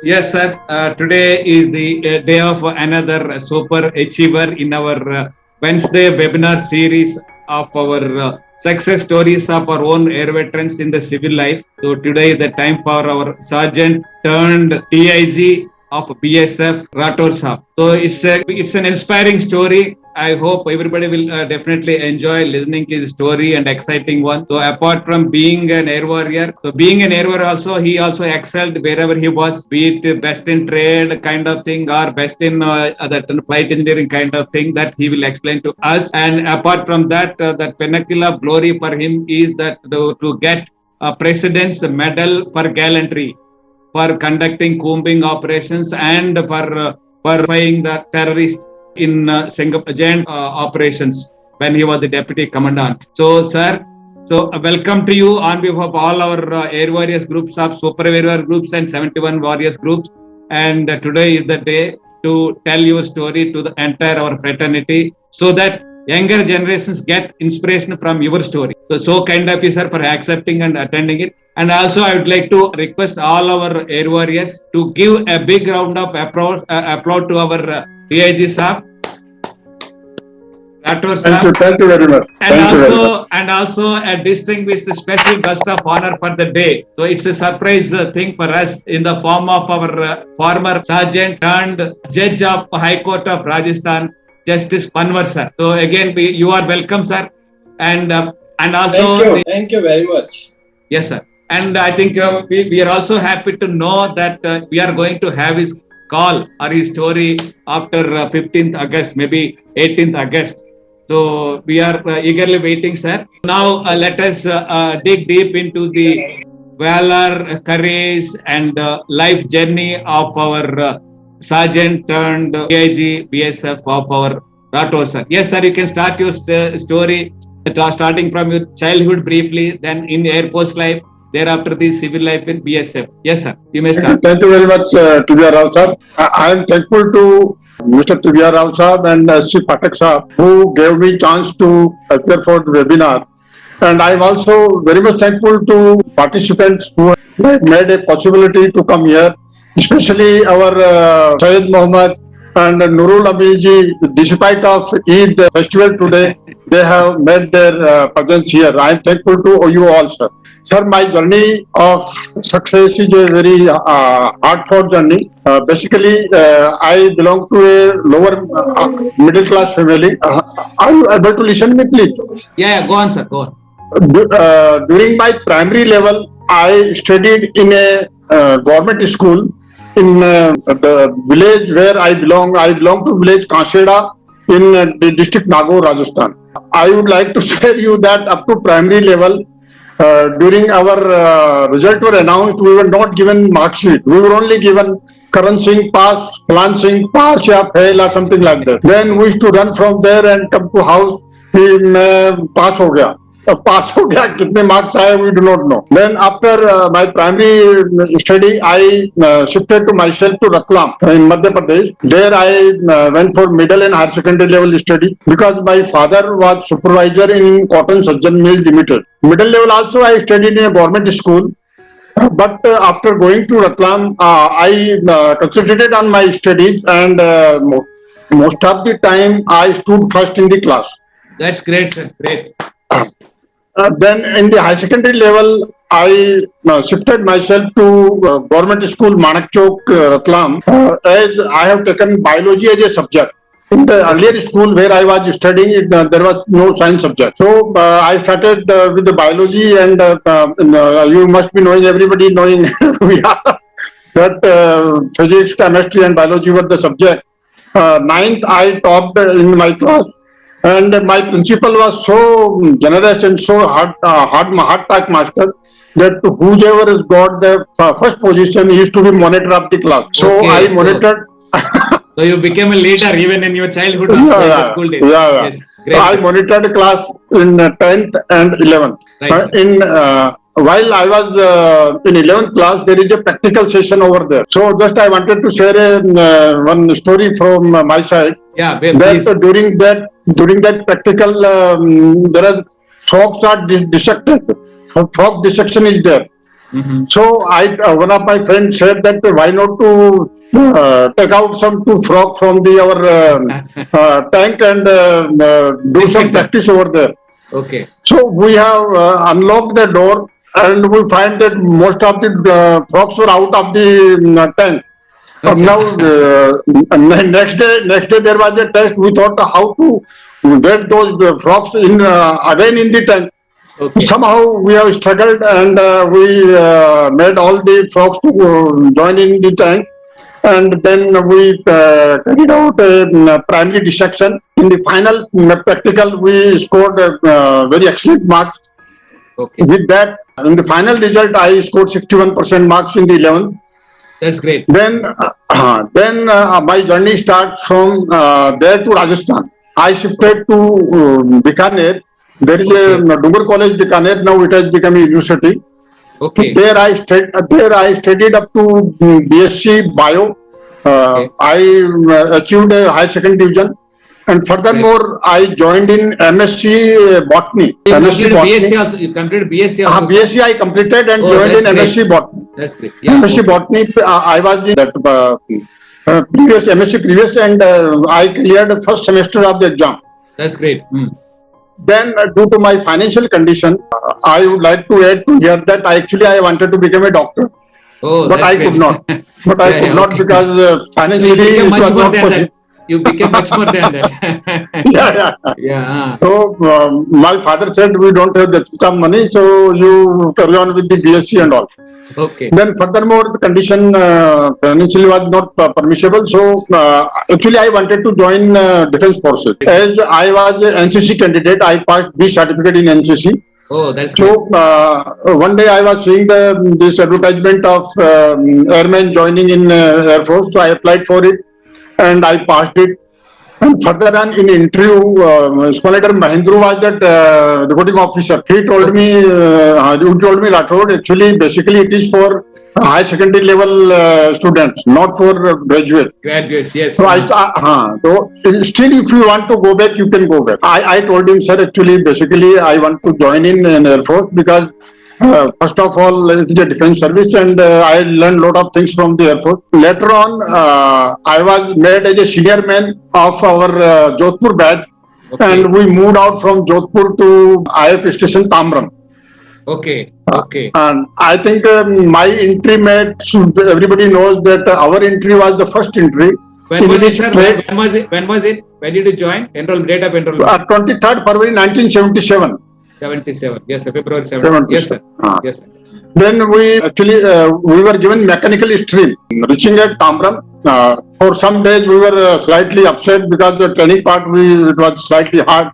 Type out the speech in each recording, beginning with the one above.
Yes, sir. Today is the day of another super achiever in our Wednesday webinar series of our success stories of our own air veterans in the civil life. So today is the time for our sergeant turned TIG of BSF Rathore Sahab. So it's an inspiring story. I hope everybody will definitely enjoy listening to his story and exciting one. So apart from being an air warrior, so being an air warrior also, he also excelled wherever he was, be it best in trade kind of thing or best in that flight engineering kind of thing that he will explain to us. And apart from that, that pinnacle of glory for him is that to get a President's Medal for Gallantry for conducting combing operations and for fighting the terrorist in Singapore joint operations when he was the deputy commandant. So, sir, welcome to you on behalf of all our air warriors groups of super warrior groups and 71 warriors groups. And today is the day to tell your story to the entire our fraternity so that younger generations get inspiration from your story. So kind of you, sir, for accepting and attending it. And also, I would like to request all our air warriors to give a big round of applause to our DIG Saab, Rathore Saab. Thank you very much. And also a distinguished special guest of honor for the day. So it's a surprise thing for us in the form of our former sergeant turned judge of High Court of Rajasthan, Justice Panwar, sir. So again, you are welcome, sir. And also, thank you very much. Yes, sir. And I think we are also happy to know that we are going to have his call or his story after 15th August, maybe 18th August. So we are eagerly waiting, sir. Now let us dig deep into the valor, courage, and life journey of our sergeant turned DIG BSF of our Rathore, sir. Yes, sir. You can start your story, starting from your childhood briefly, then in Air Force life, thereafter the civil life in BSF. Yes, sir. You may start. Thank you very much, Tibia Rao sir. I am thankful to Mr. Tibia Rao sir and Sri Patak sir who gave me chance to appear for the webinar. And I am also very much thankful to participants who made a possibility to come here, especially our Syed Mohammed and Nurul Amilji. Despite of Eid festival today, they have made their presence here. I am thankful to you all, sir. Sir, my journey of success is a very hard-fought journey. Basically, I belong to a lower middle-class family. Are you able to listen to me, please? Yeah, go on, sir. Go on. During my primary level, I studied in a government school in the village where I belong. I belong to village Kanseda in the district Nagaur, Rajasthan. I would like to share you that up to primary level, during our result were announced, we were not given mark sheet. We were only given Karan Singh pass, Karan Singh pass, ya fail or something like that. Then we used to run from there and come to house. Pass ho gaya. Pass ho gaya. Kitne marks aaye, we do not know. Then after my primary study, I shifted to myself to Ratlam in Madhya Pradesh. There I went for middle and higher secondary level study because my father was supervisor in Cotton Sajjan Mill Limited. Middle level also I studied in a government school. But after going to Ratlam, I concentrated on my studies and most of the time I stood first in the class. That's great, sir. Great. Then in the high secondary level, I shifted myself to government school Manakchok, Ratlam, as I have taken biology as a subject. In the earlier school where I was studying, there was no science subject. So I started with the biology and you must be knowing, everybody knowing that physics, chemistry and biology were the subject. Ninth, I topped in my class. And my principal was so generous and so hard pack master that whoever has got the first position used to be monitor of the class. So okay, I monitored. So you became a leader even in your childhood also, in the school days. Yeah. Yes, great. I monitored class in 10th and 11th. Right. While I was in 11th class, there is a practical session over there. So just I wanted to share one story from my side. Yeah, that during that practical, there are frogs are dissected. Frog dissection is there. So one of my friends said that why not to take out some two frogs from our tank and do some Disinfect them. practice over there. Okay. So we have unlocked the door and we find that most of the frogs were out of the tank. Now next day there was a test. We thought how to get those frogs in again in the tank. Okay. Somehow we have struggled and we made all the frogs to join in the tank, and then we carried out a primary dissection. In the final practical, we scored very excellent marks. Okay. With that, in the final result, I scored 61% marks in the 11th. That's great. Then my journey starts from there to Rajasthan. I shifted to Bikaner. There is a Dungar College, Bikaner. Now it has become a university. Okay. There I studied up to BSc Bio. I achieved a high second division, and furthermore I joined in MSc Botany. You MSc completed Botany. BSc also. You completed BSc also. BSc I completed and Oh, joined in that's MSc great. Botany. That's great. Yeah. MSc Okay. Botany, I was in that previous MSc previous, and I cleared the first semester of the exam. That's great. Then, due to my financial condition, I would like to add to here that I wanted to become a doctor, Oh, but that's I great. could not. But I Yeah, could yeah, not okay. because You financially became it much was more not than possible. that. You became much more than that. Yeah. Yeah. So my father said we don't have that much money, so you carry on with the BSc and all. Okay. Then furthermore, the condition financially was not permissible. So actually, I wanted to join defense forces. As I was an NCC candidate, I passed B certificate in NCC. Oh, that's great. So one day I was seeing this advertisement of airmen joining in Air Force. So I applied for it, and I passed it. And further on in interview, Squadron Mahindra was that reporting officer. He told me, Rathore, actually, basically it is for high secondary level students, not for graduate. Graduates, yes. So so still if you want to go back, you can go back. I told him, sir, actually, basically, I want to join in Air Force because first of all, it is a defense service, and I learned a lot of things from the Air Force. Later on, I was made as a senior man of our Jodhpur batch, and we moved out from Jodhpur to IF station Tamram. Okay. And I think my entry made, everybody knows that our entry was the first entry. When was it, sir? When was it? When did you join? Date of enrollment? 23rd February 1977. 77. Yes, sir. February 77. Yes, sir. Yes, sir. Then we were given mechanical stream. Reaching at Tamram, for some days we were slightly upset because the training part it was slightly hard.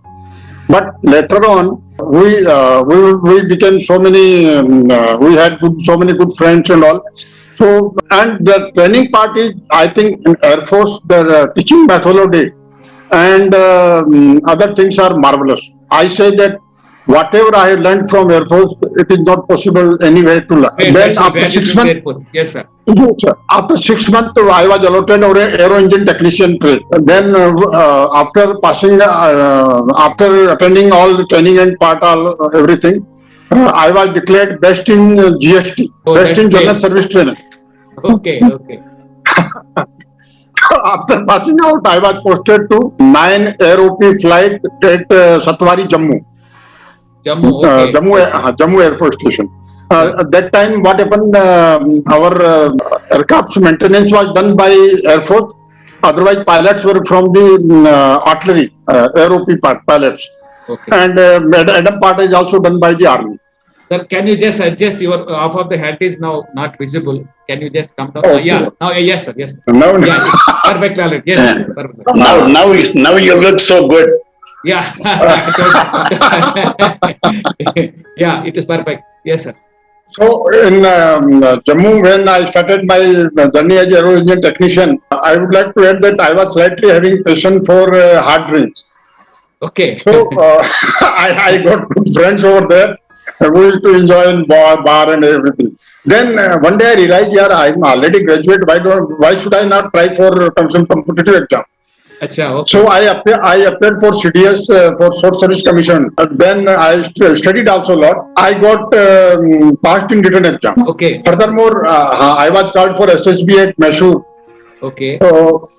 But later on, we became so many. We had so many good friends and all. So, and the training part is, I think, in Air Force, the teaching methodology and other things are marvelous. I say that whatever I learned from Air Force, it is not possible anywhere to learn. Then after 6 months, yes, sir. After 6 months, I was allotted an aero engine technician trade. Then after passing, after attending all the training and everything, I was declared best in GST, best in General Service Trainer. Okay. After passing out, I was posted to 9 AROP flight at Satwari, Jammu. Jammu Air Force Station. At that time, what happened? Our aircraft maintenance was done by Air Force. Otherwise, pilots were from the artillery, AROP pilots. Okay. And Adam part is also done by the army. Sir, can you just adjust your off of the head is now not visible? Can you just come down? Okay. Yeah. Now, yes, sir. Yes. Sir. No. Yeah, perfect clarity. Yes, sir. Perfect. Now you look so good. Yeah. Yeah, it is perfect. Yes, sir. So in Jammu, when I started my journey as a aero engine technician, I would like to add that I was slightly having passion for hard drinks. Okay. So I got good friends over there. We used to enjoy in bar and everything. Then one day I realized, I'm already graduate. Why should I not try for some competitive exam? Acha, okay. So I applied for CDS, for Short Service Commission. Then I studied also a lot. I got passed in written exam. Okay. Furthermore, I was called for SSB at Mysore. Okay. So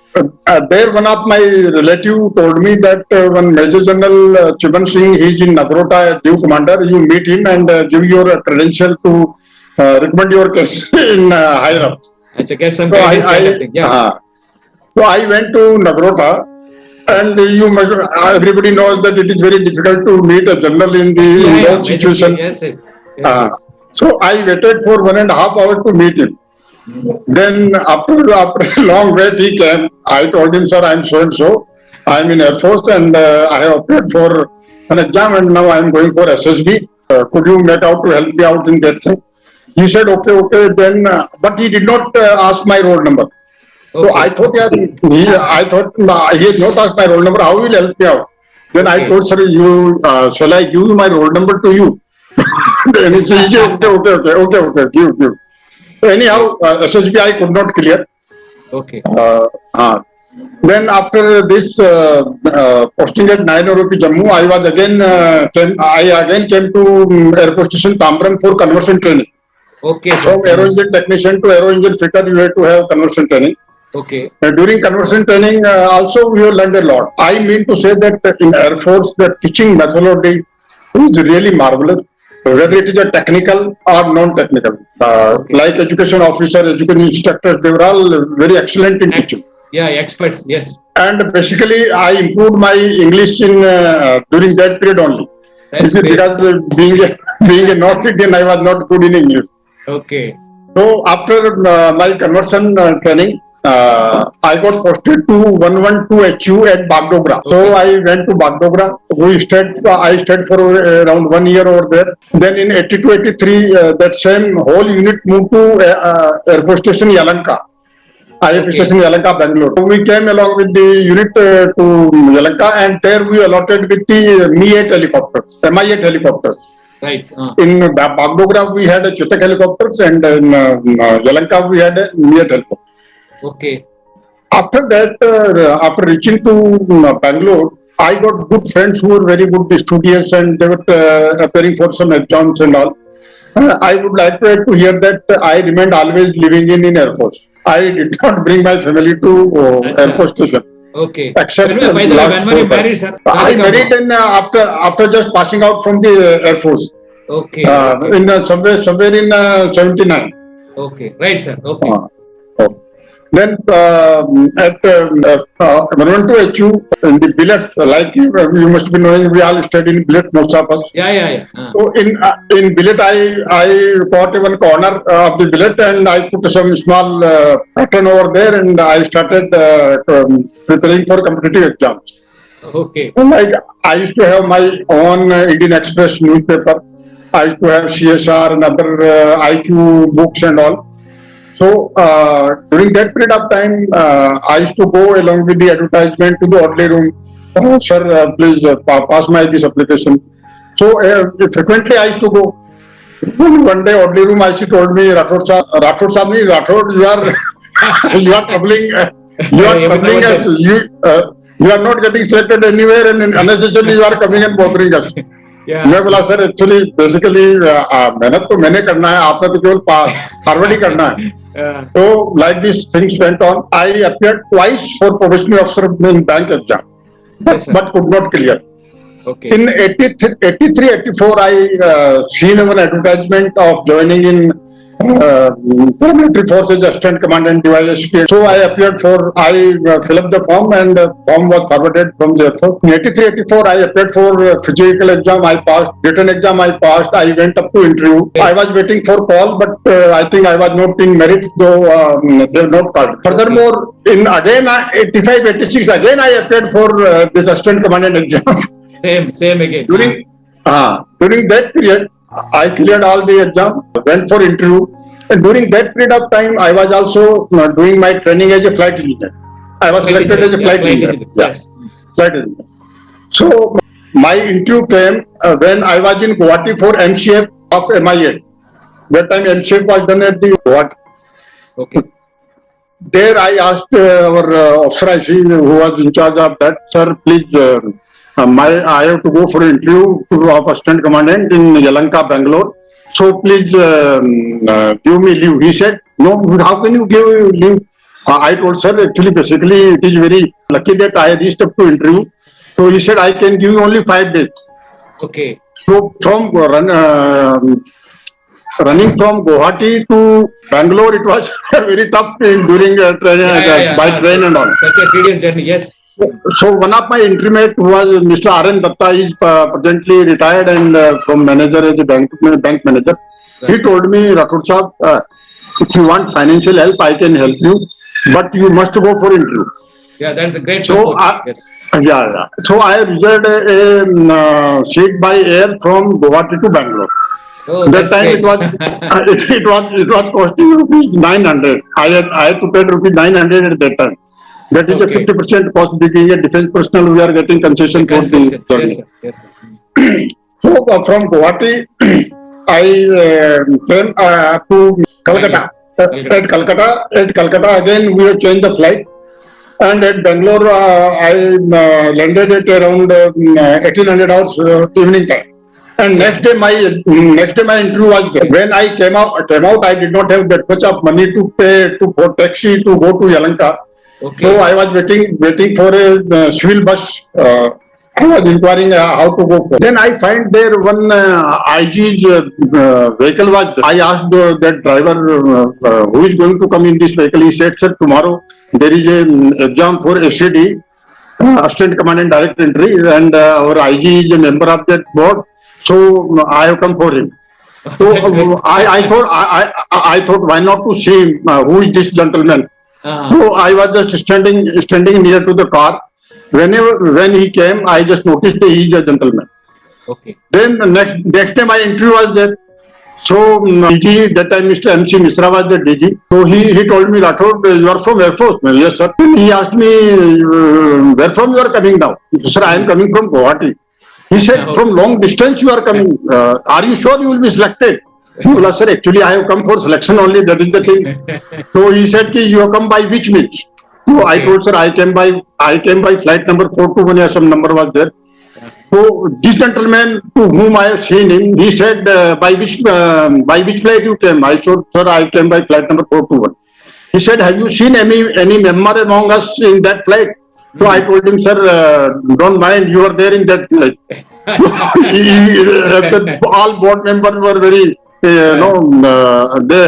there one of my relative told me that one Major General Karan Singh, he is in Nagrota, due commander. You meet him and give your credential to recommend your case in higher up. Acha, get some So guidance kind of thing. Yeah. so I went to Nagrota, and everybody knows that it is very difficult to meet a general in that situation. Yes, yes. So I waited for 1.5 hours to meet him. Then after a long wait, he came. I told him, sir, I'm so and so. I'm in Air Force and I have applied for an exam and now I'm going for SSB. Could you make out to help me out in that thing? He said, okay. Then, but he did not ask my roll number. Okay. So I thought, he has not asked my roll number. How will help me out? Then I told, sir, shall I give you my roll number to you? Then he said, okay, give. Anyhow, SSB I could not clear. Okay. Then after this posting at 9 rupee Jammu, I again came to Air Force Station Tambaram for conversion training. Okay. From aero engine technician to aero engine fitter, you have to have conversion training. Okay. During conversion training, also we have learned a lot. I mean to say that in Air Force, the teaching methodology is really marvelous. Whether it is a technical or non-technical, like education officer, education instructors, they were all very excellent in teaching. Yeah, experts, yes. And basically, I improved my English in during that period only. Because being a North Indian, I was not good in English. Okay. So after my conversion training, I got posted to 112HU at Bagdogra. Okay. So I went to Bagdogra. I stayed for around 1 year over there. Then in 82-83, that same whole unit moved to Air Force Station Yalanka. IF Station Yalanka, Bangalore. So we came along with the unit to Yalanka, and there we allotted with the Mi-8 helicopters, Mi-8 helicopters. Right. In Bagdogra, we had a Chetak helicopters, and in Yalanka, we had a Mi-8 helicopter. Okay. After that, after reaching to Bangalore, I got good friends who were very good studious and they were appearing for some exams and all. I would like to hear that I remained always living in Air Force. I did not bring my family to Air Force Station. Okay. Except by the way, when were you married, sir? I married in, after just passing out from the Air Force. Okay. In somewhere in 79. Okay. Right, sir. Okay. Then at 112HU in the billet, like you must be knowing, we all studied in billet, most of us. Yeah. So in billet, I got one corner of the billet and I put some small pattern over there and I started preparing for competitive exams. Okay. Like I used to have my own Indian Express newspaper. I used to have CSR and other IQ books and all. So during that period of time, I used to go along with the advertisement to the orderly room. Sir, please pass my this application. So frequently I used to go. One day orderly room, I told me, Rathore Sahab, you are troubling us. You are not getting selected anywhere, and unnecessarily you are coming and bothering us. मैं बोला sir actually basically मेहनत तो मैंने करना है, आपने तो केवल फॉरवर्ड ही करना है. So like this things went on. I appeared twice for probationary officer in bank exam, but could not clear. Okay. In 83-84, I seen an advertisement of joining in paramilitary forces, assistant commandant, device. So I appeared for, I filled up the form and the form was forwarded from the Air Force. In 83-84, I appeared for physical exam, I passed, written exam I passed, I went up to interview. I was waiting for call, but I think I was not in merit, though they have not called. Furthermore, in again 85-86, again I appeared for this assistant commandant exam. Same again. During that period, I cleared all the exam, went for interview, and during that period of time, I was also doing my training as a flight engineer. I was selected as a flight engineer. Yes, flight engineer. So my interview came when I was in Guwahati for MCF of MI8. That time MCF was done at the Guwahati. Okay. there I asked our officer I see who was in charge of that, sir, please, I have to go for an interview of assistant commandant in Yalanka, Bangalore. So please give me leave. He said, no, how can you give leave? I told, sir, actually, basically, it is very lucky that I reached up to interview. So he said, I can give you only 5 days. Okay. So from running from Guwahati to Bangalore, it was very tough during train, by train and all. Such a tedious journey, yes. So one of my intimate was Mr. R.N. Datta. He is presently retired and from manager as a bank manager. Right. He told me, Rathore Sahab, if you want financial help, I can help you, but you must go for interview. Yeah, that's a great support. Yes. Yeah. So I reserved a seat by air from Guwahati to Bangalore. Oh, that time great. it was it was costing rupees 900. I had to pay rupees 900 at that time. That is okay. A 50% cost. Being a defense personnel, we are getting concession for the journey. Yes, sir. So from Guwahati, I came to Calcutta. At Calcutta again we have changed the flight, and at Bangalore I landed at around 1800 hours evening time. And next day my interview was there. When I came out, I did not have that much of money to pay for taxi to go to Yalanka. Okay. So I was waiting for a civil bus. I was inquiring how to go for. Then I find there one IG's vehicle was there. I asked that driver who is going to come in this vehicle. He said, sir, tomorrow there is an exam for SCD, Assistant Commandant Direct Entry, and our IG is a member of that board. So I have come for him. So I thought why not to see him, who is this gentleman. So I was just standing near to the car. When he came, I just noticed that he is a gentleman. Okay. Then next time my interview was there. So DG, that time Mr. MC Misra was the DG. So he told me, Rathore, you are from Air Force. Yes, sir. He asked me, where from you are coming now? Sir, I am coming from Guwahati. He said, from long distance you are coming. Are you sure you will be selected? Well, sir, actually I have come for selection only. That is the thing. So he said, you have come by which means? So I told, sir, I came by flight number 421. Some number was there. So this gentleman to whom I have seen him, he said, by which flight you came? I told, sir, I came by flight number 421. He said, have you seen any member among us in that flight? So I told him, sir, don't mind, you are there in that flight. All board members were very, they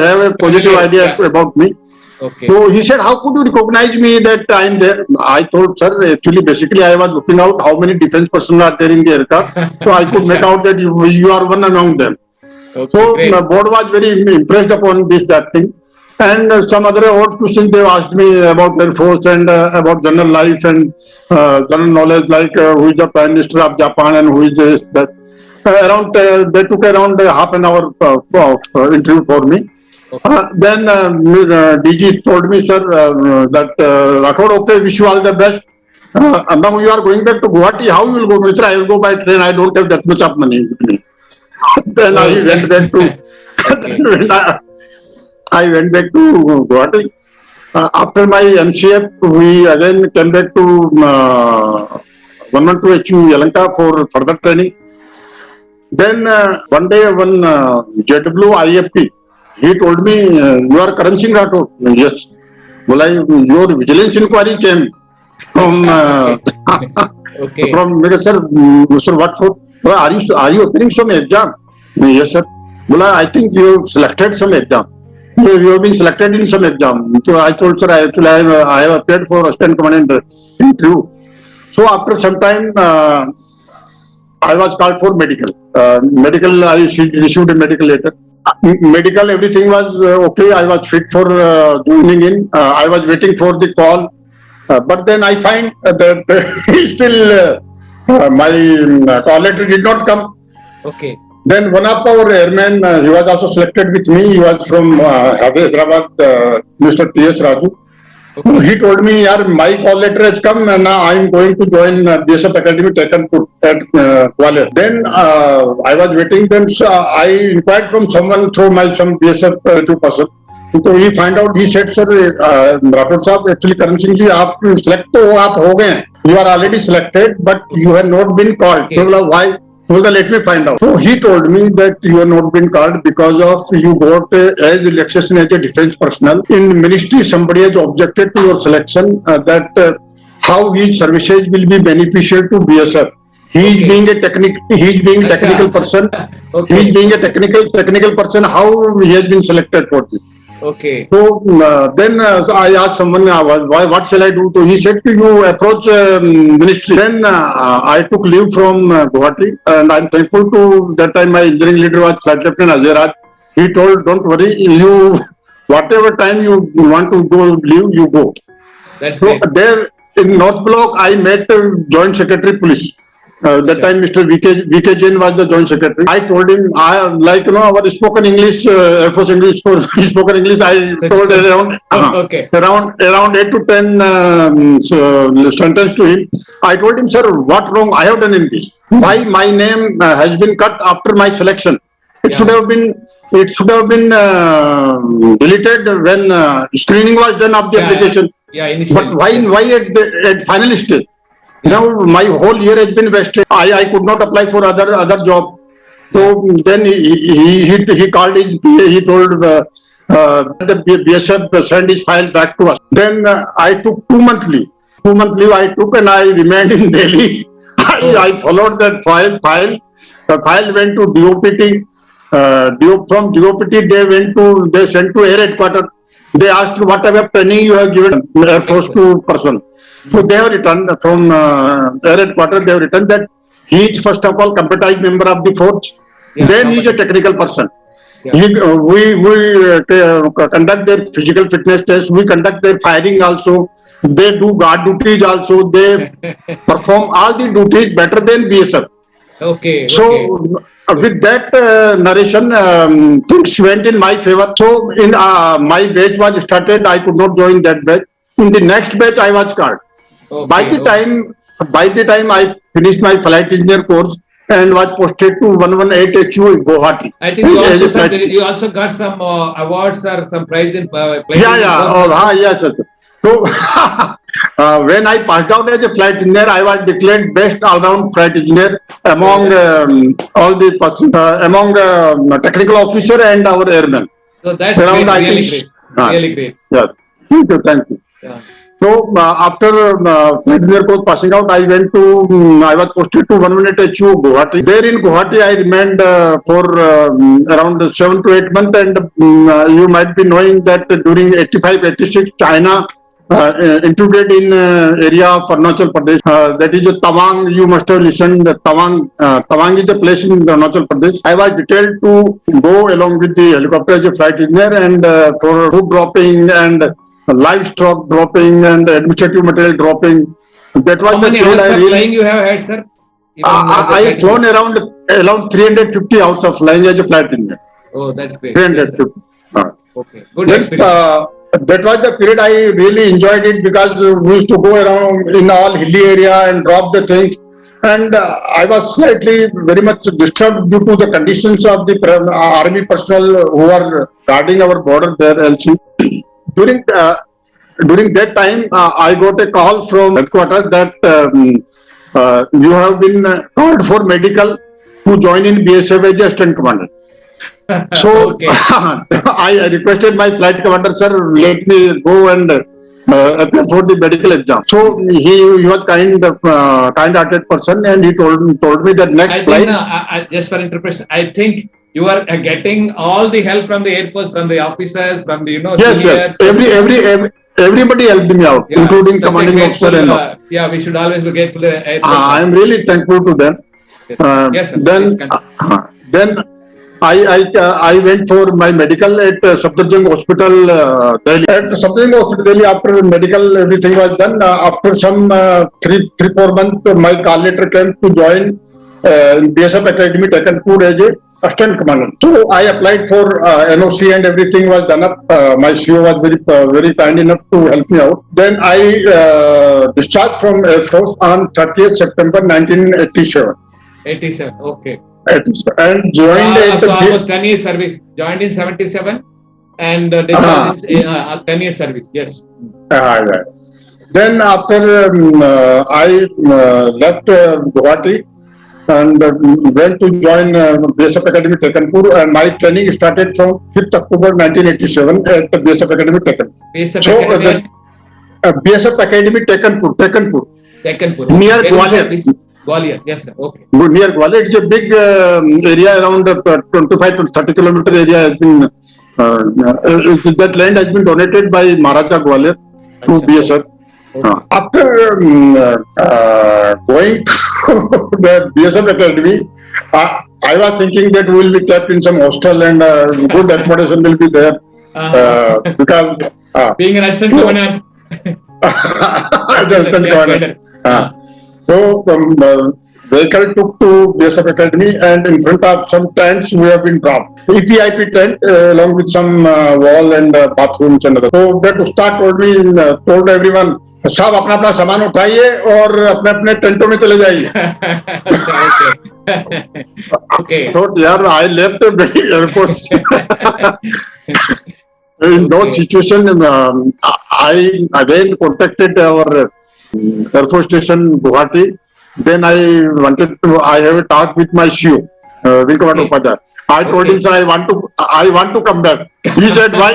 have a positive idea about me. Okay. So he said, how could you recognize me that I am there? I told, sir, actually, basically, I was looking out how many defense personnel are there in the aircraft. So I could make out that you are one among them. Okay, so the board was very impressed upon that thing. And some other odd questions they asked me about Air Force and about general life and general knowledge, like who is the Prime Minister of Japan and who is this, that. They took around half an hour of interview for me. Okay. Then DG told me, sir, that Rathore, okay, wish you all the best. Now you are going back to Guwahati. How you will go? Mr. I will go by train. I don't have that much of money with me. Then I went back to. I went back to Guwahati. After my MCF, we again came back to 112 HU Yalanka for further training. Then one day, one JW IFP, he told me, you are Karan Singh Rathore. Yes. Well, your vigilance inquiry came from okay. From sir, what for? Well, are you appearing some exam? Yes, sir. Well, I think you have selected some exam. You have been selected in some exam. So I told, sir, I have applied for assistant commandant interview. So after some time, I was called for medical. I received a medical letter. Medical, everything was okay. I was fit for joining in. I was waiting for the call. But then I find that still my call letter did not come. Okay. Then one of our airmen, he was also selected with me. He was from Hyderabad, Mr. T.S. Raju. Okay. He told me, my call letter has come and now I am going to join BSF Academy Tekanpur at Gwalior. Then I was waiting. Then I inquired from someone through some BSF person. तो he find out, he said, sir, Rathore साहब, actually Karan Singh जी, आप select तो आप हो गए हैं, you are already selected, but you have not been called. Okay. So बोला, why? Well, let me find out. So he told me that you have not been called because of you got as relaxation as a defense personnel. In ministry, somebody has objected to your selection that how his services will be beneficial to BSF. He is Okay. being a technical person. Okay. He is being a technical person. How he has been selected for this? Okay. So then I asked someone, what shall I do? So he said, you approach ministry. Then I took leave from Guwahati, and I'm thankful to that time my engineering leader was Flight Lieutenant Ajay Raj. He told, don't worry, you whatever time you want to go leave, you go. That's So great. there in North Block, I met Joint Secretary Police. That time Mr. VK Jain was the Joint Secretary. I told him, our spoken English, Air Force English, spoken English, I told around 8 to 10 sentence to him. I told him, sir, what wrong I have done in this? Why my name has been cut after my selection? It should have been deleted when screening was done of the application. Yeah, initially. But why at final stage? Now my whole year has been wasted. I could not apply for other job. So then he called his PA. He told the BSF send his file back to us. Then I took 2 month leave. 2 month leave I took, and I remained in Delhi. I followed that file. The file went to DOPT. From DOPT they sent to Air Headquarters. They asked what type of training you have given Air Force to person. So they have written from Air Headquarters. They have written that he is first of all competent member of the force. Yeah, then he is a technical person. Yeah. We conduct their physical fitness tests. We conduct their firing also. They do guard duties also. They perform all the duties better than BSF. Okay. So with that narration, things went in my favor. So in my batch was started. I could not join that batch. In the next batch, I was called. Okay, By the time I finished my flight engineer course and was posted to 118 HU in Guwahati. I think you also got some awards or some prize in flight. Yes, sir. So when I passed out as a flight engineer, I was declared best all-round flight engineer among all the technical officer and our airmen. So that's really great. Really great. Yeah. Thank you. Yeah. So after flight engineer course passing out, I was posted to 118 HU Guwahati. There in Guwahati, I remained for around 7 to 8 months, and you might be knowing that during 85-86, China intruded in area of Arunachal Pradesh. That is Tawang. You must have listened. Tawang is the place in Arunachal Pradesh. I was detailed to go along with the helicopter as a flight engineer and for food dropping and livestock dropping and administrative material dropping. That was How many hours of flying you have had, sir? I flown around 350 hours of flying as a flight engineer. Oh, that's great. 350. Okay, good experience. That was the period I really enjoyed it because we used to go around in all hilly area and drop the things. And I was slightly very much disturbed due to the conditions of the army personnel who are guarding our border there, LC. During that time, I got a call from headquarters that you have been called for medical to join in BSF as assistant commander. So I requested my flight commander, sir, let me go and appear for the medical exam. So he was kind-hearted person, and he told me that next flight. Just for interpretation, I think you are getting all the help from the Air Force, from the officers, from the yes, seniors. Everybody helped me out, including commanding officer and all. Yeah, we should always be grateful to the Air Force. I am really thankful to them. Yes, sir. Then I went for my medical at Safdarjung Hospital, Delhi. At Safdarjung Hospital, Delhi, after medical, everything was done. After some 3-4 months, my call letter came to join BSF Academy, Takanpur as a assistant commander. So I applied for NOC and everything was done up. My CEO was very kind enough to help me out. Then I discharged from Air Force on 30th September 1987. 87, okay. And joined so almost 10 years service. Joined in 77 and discharge in 10 years service. Yes. Yeah. Then after I left Guwahati and went to join BSF Academy Tekanpur, and my training started from 5th October 1987 at the BSF Academy Tekanpur. BSF So Academy BSF Academy Tekanpur, Tekanpur. near Where is Gwalior. that? Gwalior. Yes, sir. Okay. Near Gwalior. It's a big area, around 25 to 30 kilometer area has been, that land has been donated by Maharaja Gwalior to Acha. BSF. Okay. After going to the BSF Academy, I was thinking that we will be kept in some hostel and good accommodation will be there because Being an assistant commandant. assistant commander. So vehicle took to BSF Academy, and in front of some tents we have been dropped. EPIP tent along with some wall and bathrooms and other. So that Ustad told everyone, सब अपना अपना सामान उठाइए और अपने अपने टेंटों में चले जाइए. Okay. So yeah, I left the airport. In those situation, I again contacted our Air Force Station Guwahati. Then I have a talk with my CEO, Wing Commander Upadhyay. I told him, sir, I want to come back. He said, why?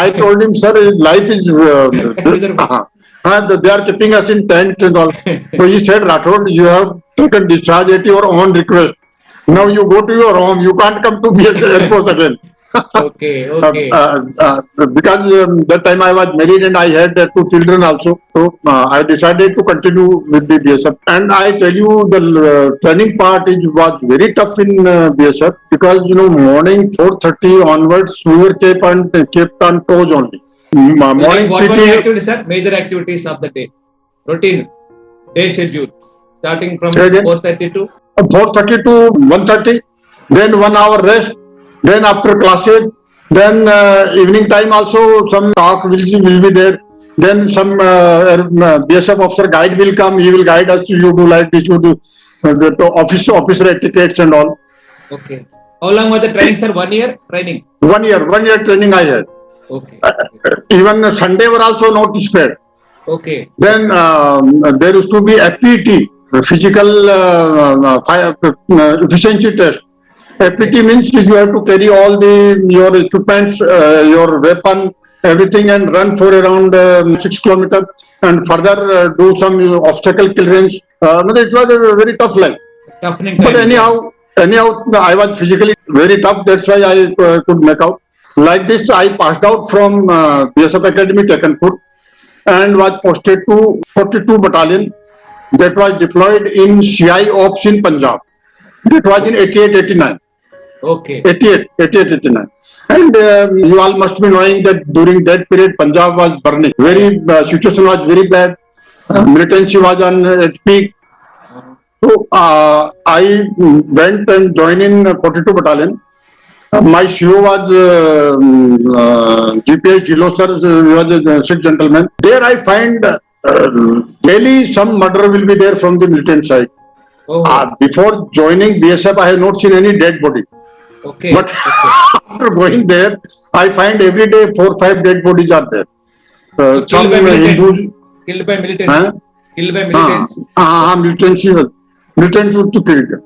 I told him, sir, life is, they are keeping us in tent and all. So he said, Rathore, you have taken discharge at your own request. Now you go to your home. You can't come to BSF Air Force again. Okay. Because that time I was married and I had 2 children also. So I decided to continue with the BSF. And I tell you, the training part was very tough in BSF because, morning 4:30 onwards, we were kept on toes only. Morning What were PT, the activities, sir? Major activities of the day. Routine. Day schedule. Starting from Again? 4:30 to 4:30 to 1:30, then 1 hour rest, then after classes, then evening time also some talk will be there. Then some BSF officer guide will come. He will guide us. You do like this. You do the officer etiquettes and all. Okay. How long was the training, sir? 1 year training. 1 year training I had. Okay. Even Sunday were also not spared. Okay. Then there used to be FPT, physical efficiency test. FPT means you have to carry all your equipments, your weapon, everything, and run for around 6 kilometers, and further do some obstacle clearance. It was a very tough life. Toughening But training. anyhow, I was physically very tough. That's why I could make out. Like this, I passed out from BSF Academy Tekanpur and was posted to 42 Battalion that was deployed in CI Ops in Punjab. That was in 88-89. Okay. 88-89. And you all must be knowing that during that period, Punjab was burning. Situation was very bad. Militancy was on its peak. So I went and joined in 42 Battalion. My CEO was GPI Gilo sir, he was a Sikh gentleman. There I find daily some murder will be there from the militant side. Before joining BSF, I have not seen any dead body. Okay. But after going there, I find every day 4 or 5 dead bodies are there. Some Hindus. Killed by militants. Huh? Killed by militants. Militants to kill them.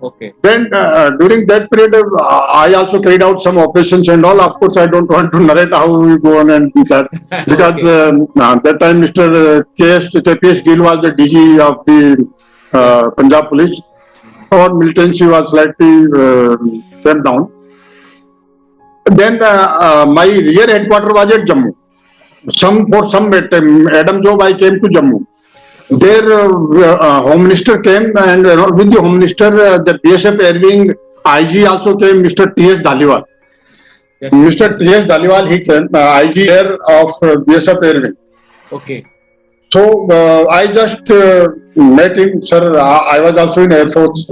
Okay. Then during that period, I also carried out some operations and all. Of course, I don't want to narrate how we go on and do that because that time Mr. KPS Gill was the DG of the Punjab Police. Our militancy was slightly turned down. Then my rear headquarters was at Jammu. For some Adam job, I came to Jammu. There, Home Minister came, and with the Home Minister, the BSF Air Wing IG also came, Mr. T.S. Dhaliwal. Yes. Mr. T.S. Dhaliwal, he came, IG Air of BSF Air Wing. Okay. So I just met him, sir. I was also in Air Force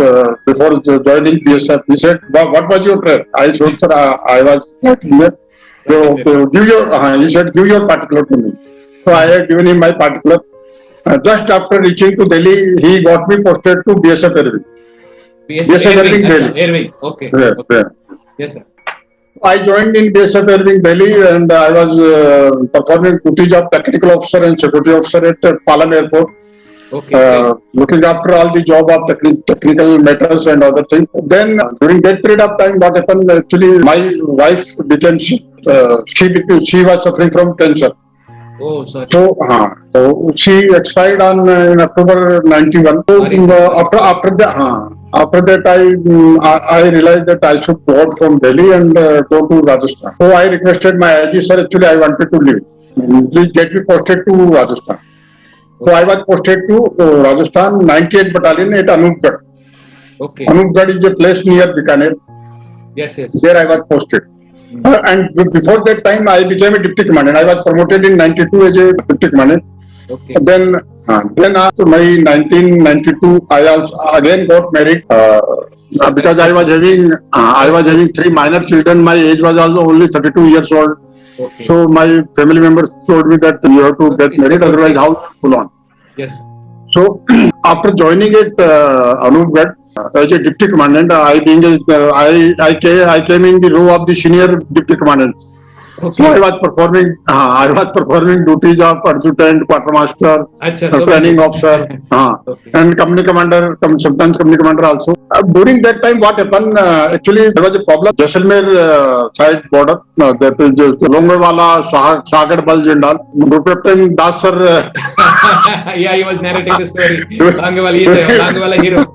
before joining BSF. He said, "What was your trade?" I said, "Sir, I was here." So he said, "Give your particular to me." So I had given him my particular. Just after reaching to Delhi, he got me posted to BSF Air Wing. BSF Air Wing. Delhi. Air Wing. Okay. Yeah. Yes, sir. I joined in BSF Irving Delhi, and I was performing duties of technical officer and security officer at Palam Airport. Okay, great. Looking after all the job of technical matters and other things. Then during that period of time, what happened actually, my wife became sick. She was suffering from cancer. Oh, sorry. So she expired on in October 91. So Sorry, sir. after that I realized that I should go out from Delhi and go to Rajasthan. So I requested my IG, sir, actually I wanted to leave. Please get me posted to Rajasthan. So I was posted to Rajasthan 98th Battalion at Anupgarh. Okay. Anupgarh is a place near Bikaner. Yes, yes. There I was posted. And before that time, I became a deputy commandant. I was promoted in 92 as a deputy commandant. Okay. Then after May 1992, I also again got married because I was having three minor children. My age was also only 32 years old. Okay. So my family members told me that you have to get married, otherwise how to pull on. Yes. So after joining it Anupgarh as a deputy commandant, I came in the role of the senior deputy commandant. Okay. So I was performing duties of adjutant, quartermaster, Achha, so planning good. officer, Okay. and company commander, sometimes company commander also. During that time, what happened? Actually, there was a problem. Jaisalmer side border, that is just Longewala, Sagar and all. Group Captain Das sir. Yeah, he was narrating the story. Langwala hero.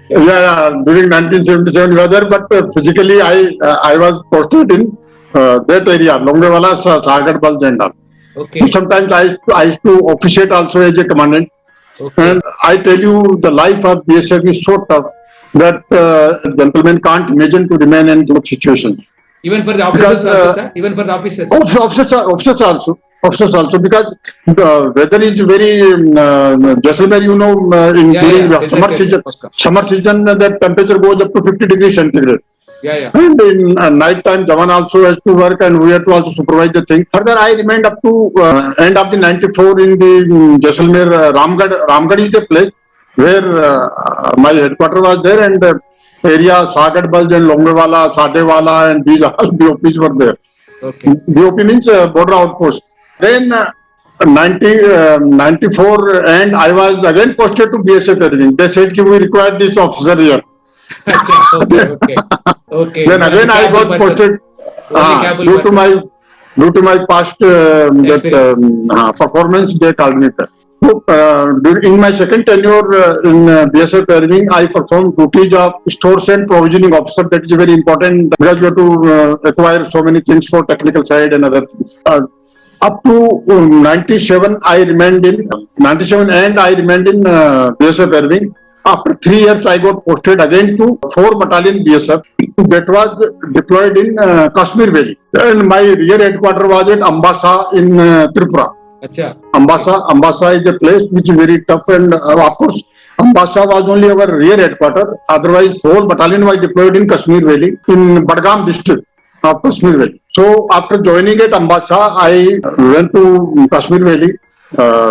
Yeah, during 1977 we were there, but physically I was posted in that area, Longewala, Sagar and all. Okay. Sometimes I used to officiate also as a commandant. Okay. And I tell you, the life of BSF is so tough that gentlemen can't imagine to remain in those situations. Even for the officers also, sir? Even for the officers? Officers also, because the weather is very Jaisalmer, during summer season, the temperature goes up to 50 degrees centigrade. Yeah. And in night time, Jawan also has to work, and we have to also supervise the thing. Further, I remained up to end of the 94 in the Jaisalmer. Ramgarh is the place where my headquarters was there, and area Sagar and Longewala, Sadewala, and these all BOPs were there. Okay. BOP means border outpost. Then 94 and I was again posted to BSF Irving. They said we require this officer here. Okay. Then again I got posted due to my past performance. They called me. So, in my second tenure in BSF Irving, I performed duties of stores and provisioning officer. That is very important because you have to acquire so many things for technical side and other things. Up to 97, I remained in BSF Irving. After 3 years, I got posted again to 4 Battalion BSF that was deployed in Kashmir Valley. And my rear headquarters was at Ambasa in Tripura. Achha. Ambasa is a place which is very tough, and of course, Ambasa was only our rear headquarters. Otherwise, whole battalion was deployed in Kashmir Valley, in Badgam district of Kashmir Valley. So, after joining at Ambasa, I went to Kashmir Valley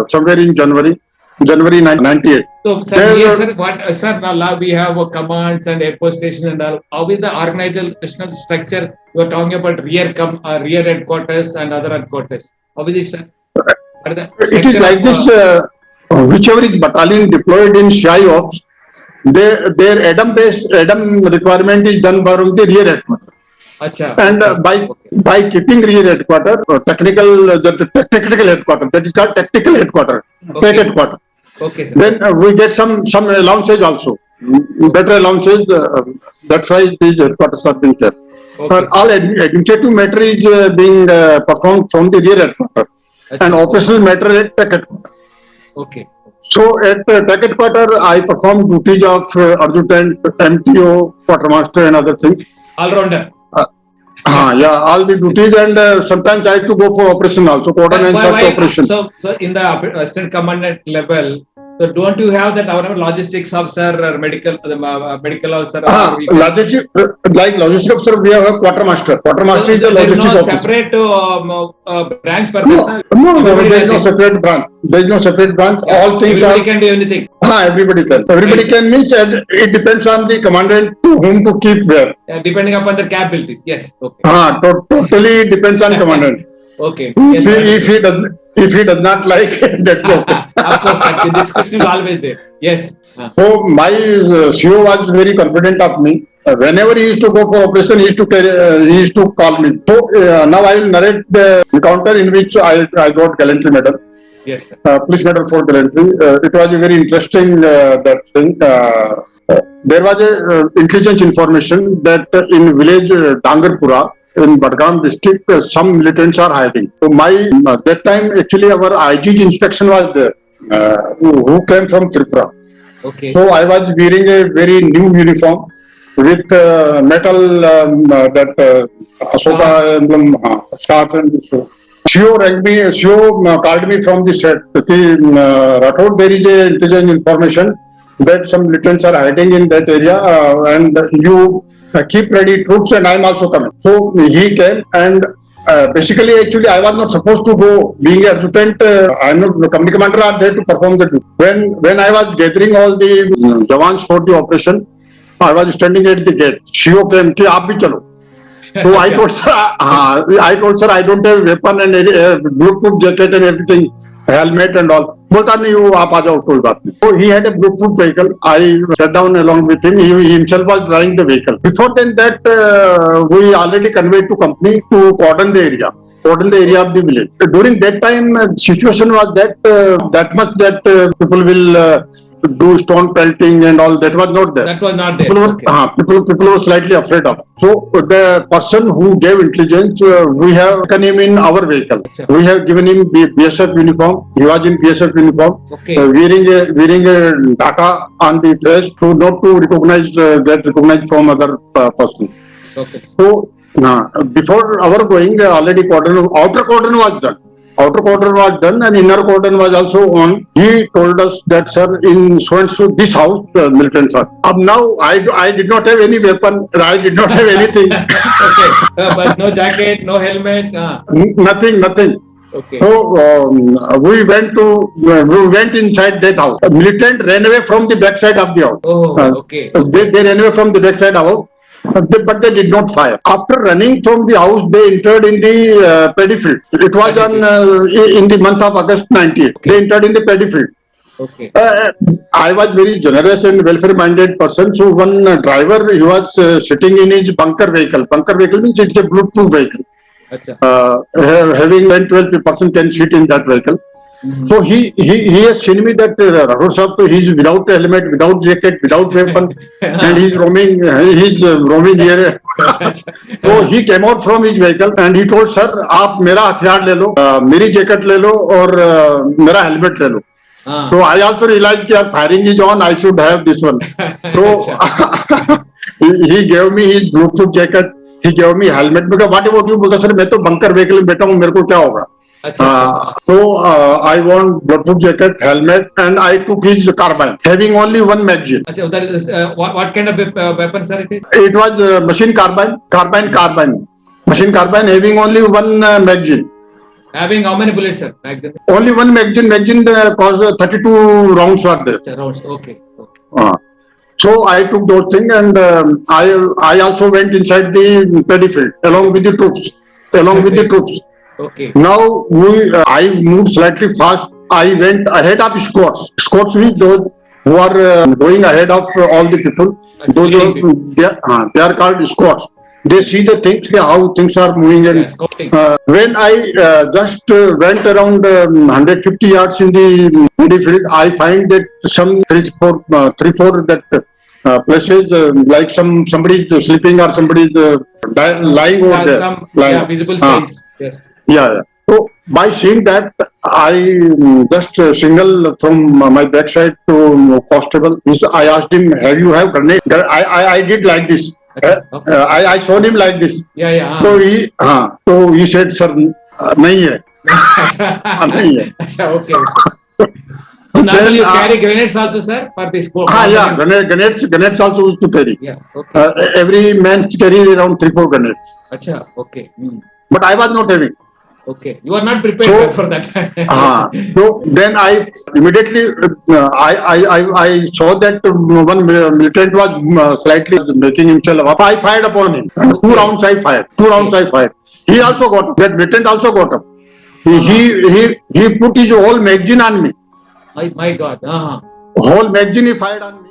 somewhere in January 98. So, sir, now we have commands and airport station and all. How is the organizational structure? You are talking about rear headquarters and other headquarters. How is it, sir? It is like this, whichever is battalion deployed in CI Ops, their ADAM requirement is done by the rear headquarters. Achha. And by keeping rear headquarters, technical headquarters, that is called tactical headquarters, tech headquarters. Okay, sir. Then we get some allowances also, better allowances. That's why these headquarters are being kept. Okay. All administrative matter is being performed from the rear headquarters. And operational matter at tech headquarters. Okay. So at tech headquarters, I perform duties of adjutant, MTO, quartermaster, and other things. All-rounder. All the duties, and sometimes I have to go for operation also, coordination of operation. So in the assistant commandant level, So don't you have that our logistics officer or medical officer? Logistic, like logistic officer, we have a quartermaster. Quartermaster is the there is logistic no officer. separate branch for No, that. there is no separate branch. There is no separate branch. All things Everybody are. can do anything. Everybody can. Everybody can means it depends on the commandant to whom to keep where. Depending upon the capabilities. Yes. Okay. Totally depends on commandant. Okay. If he does not like, that's okay. Of course, the discussion is always there. Yes. So my CEO was very confident of me. Whenever he used to go for operation, he used to call me. So now I will narrate the encounter in which I got gallantry medal. Yes, sir. Police medal for gallantry. It was a very interesting that thing. There was a intelligence information that in village Dangarpura in Badgam district, some militants are hiding. So that time actually our IG's inspection was there, who came from Tripura. Okay. So I was wearing a very new uniform with metal Ashoka emblem, staff and so. CEO called me from the set. Rathore, there is a intelligence information that some militants are hiding in that area, and you keep ready troops, and I am also coming. So he came, and basically, actually, I was not supposed to go. Being an adjutant, I am not. The company commander are there to perform the duty. When I was gathering all the Jawans for the operation, I was standing at the gate. CEO came, "Ki aap bhi chalo." So I told sir, I don't have weapon and Bluetooth jacket and everything, helmet and all. बोलता नहीं वो आप आ जाओ कोई बात नहीं. So he had a Bluetooth vehicle. I sat down along with him. He himself was driving the vehicle. Before then that we already conveyed to company to cordon the area. Cordon the area of the village. During that time, situation was that much that people will do stone pelting and all. That was not there. That was not there. People were slightly afraid of. So the person who gave intelligence, we have taken him in our vehicle. Achha. We have given him BSF uniform. He was in BSF uniform, Okay. Wearing a data on the face to not to get recognized from other person. Okay. So before our going, already outer cordon was done. Outer cordon was done and inner cordon was also on. He told us that, sir, in so and so this house, militants are. Now I did not have any weapon. I did not have anything. Okay. But no jacket, no helmet. Nothing. Okay. So we went inside that house. A militant ran away from the backside of the house. Oh, okay. They ran away from the backside house. But they did not fire. After running from the house, they entered in the paddy field. It was in the month of August 98. Okay. They entered in the paddy field. Okay. I was very generous and welfare-minded person. So one driver, he was sitting in his bunker vehicle. Bunker vehicle means it's a Bluetooth vehicle. Having 10-12 person can sit in that vehicle. Mm-hmm. So he has seen me that Rathore Sahab, he is without helmet, without jacket, without weapon, and he's roaming here. So he came out from his vehicle and he told, sir, आप मेरा हथियार ले लो, मेरी jacket ले लो और मेरा helmet ले लो. So I also realized that firing is on, I should have this one. So he gave me his Bluetooth jacket, he gave me helmet. Because what about you? बोलता सर मैं तो bunker vehicle में बैठा हूँ, मेरे को क्या होगा? So I want Bluetooth jacket, helmet, and I took his carbine, having only one magazine. What kind of weapon, sir, it is? It was machine carbine, machine carbine, having only one magazine. Having how many bullets, sir? Back then? Only one magazine caused 32 rounds were there. Rounds, okay. So I took those things and I also went inside the paddy field along with the troops. Okay. Now I moved slightly fast. I went ahead of squads. Squads means those who are going ahead of all the people. They are called squads. They see the things, how things are moving. And when I just went around 150 yards in the paddy field, I find that some 3-4 that places like somebody is sleeping or somebody is lying over there. Some visible signs. Yes. Yeah. So by seeing that, I just signal from my backside to constable. I asked him, "Have you grenade?" I did like this. Okay. I showed him like this. Yeah. So he said, "Sir, नहीं है." नहीं है. Okay. Normally, you Then, carry grenades also, sir, for this. yeah, grenades also used to carry. Yeah. Okay. Every man carry around 3-4 grenades. Acha. Okay. But I was not having. Okay. You are not prepared So, for that. So then I immediately I saw that one militant was slightly making himself up. I fired upon him. Okay. 2 rounds I fired. 2 rounds I fired. He also got up. That militant also got up. He put his whole magazine on me. My God. Whole magazine he fired on me.